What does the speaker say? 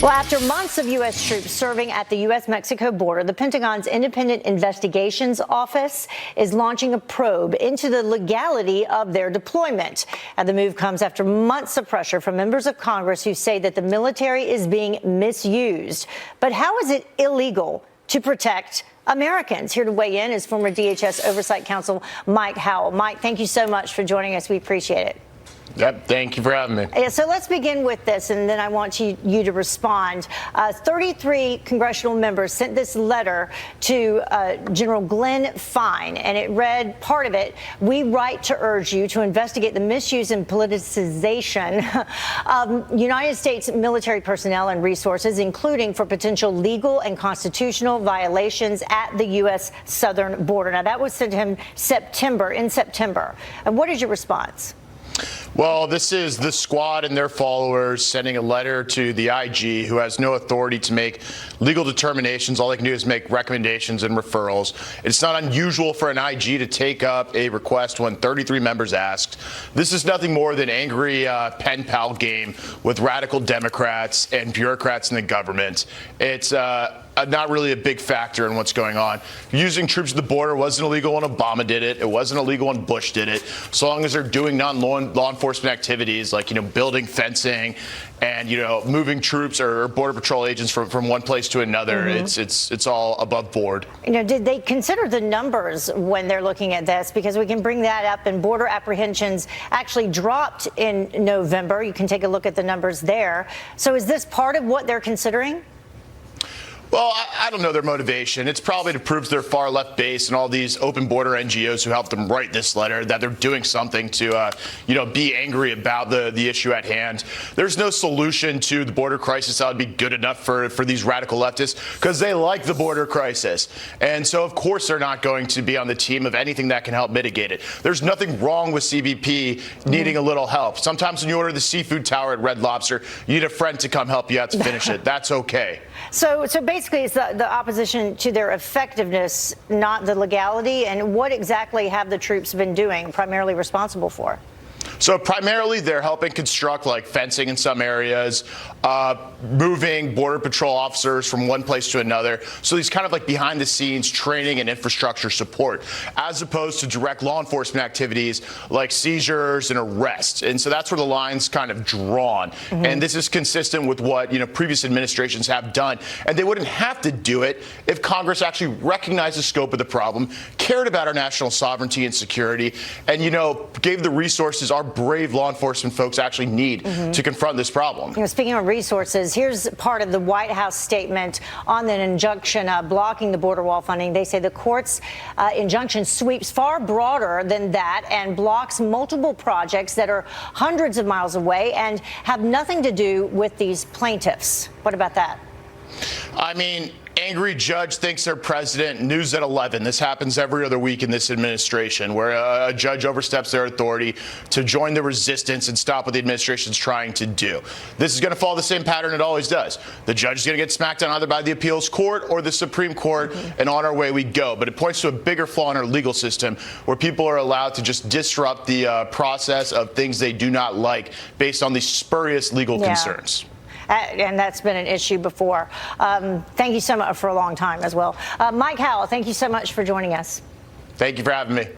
Well, after months of U.S. troops serving at the U.S.-Mexico border, the Pentagon's Independent Investigations Office is launching a probe into the legality of their deployment. And the move comes after months of pressure from members of Congress who say that the military is being misused. But how is it illegal to protect Americans? Here to weigh in is former DHS Oversight Counsel Mike Howell. Mike, thank you so much for joining us. We appreciate it. Yep, thank you for having me. Yeah, so let's begin with this, and then I want you to respond. 33 congressional members sent this letter to General Glenn Fine, and it read, part of it, "We write to urge you to investigate the misuse and politicization of United States military personnel and resources, including for potential legal and constitutional violations at the U.S. southern border." Now, that was sent to him in September. And what is your response? Well, this is the squad and their followers sending a letter to the IG, who has no authority to make legal determinations. All they can do is make recommendations and referrals. It's not unusual for an IG to take up a request when 33 members asked. This is nothing more than angry pen pal game with radical Democrats and bureaucrats in the government. It's not really a big factor in what's going on. Using troops at the border wasn't illegal when Obama did it. It wasn't illegal when Bush did it. So long as they're doing non-law enforcement activities like, building fencing and, moving troops or border patrol agents from one place to another, it's all above board. Did they consider the numbers when they're looking at this? Because we can bring that up, and border apprehensions actually dropped in November. You can take a look at the numbers there. So is this part of what they're considering? Well, I don't know their motivation. It's probably to prove to their far left base and all these open border NGOs who helped them write this letter that they're doing something to, be angry about the issue at hand. There's no solution to the border crisis that would be good enough for these radical leftists, because they like the border crisis. And so, of course, they're not going to be on the team of anything that can help mitigate it. There's nothing wrong with CBP needing a little help. Sometimes when you order the seafood tower at Red Lobster, you need a friend to come help you out to finish it. That's okay. So basically, it's the opposition to their effectiveness, not the legality. And what exactly have the troops been doing, primarily responsible for? So primarily, they're helping construct fencing in some areas, moving border patrol officers from one place to another. So these kind of behind the scenes training and infrastructure support, as opposed to direct law enforcement activities like seizures and arrests. And so that's where the line's kind of drawn. And this is consistent with what previous administrations have done. And they wouldn't have to do it if Congress actually recognized the scope of the problem, cared about our national sovereignty and security, and gave the resources our brave law enforcement folks actually need to confront this problem. Speaking of resources, here's part of the White House statement on an injunction blocking the border wall funding. They say the court's injunction sweeps far broader than that and blocks multiple projects that are hundreds of miles away and have nothing to do with these plaintiffs. What about that? I mean, angry judge thinks they're president. News at 11. This happens every other week in this administration, where a judge oversteps their authority to join the resistance and stop what the administration's trying to do. This is going to follow the same pattern it always does. The judge is going to get smacked down either by the appeals court or the Supreme Court, and on our way we go. But it points to a bigger flaw in our legal system, where people are allowed to just disrupt the process of things they do not like based on these spurious legal concerns. And that's been an issue before. Thank you so much for a long time as well. Mike Howell, thank you so much for joining us. Thank you for having me.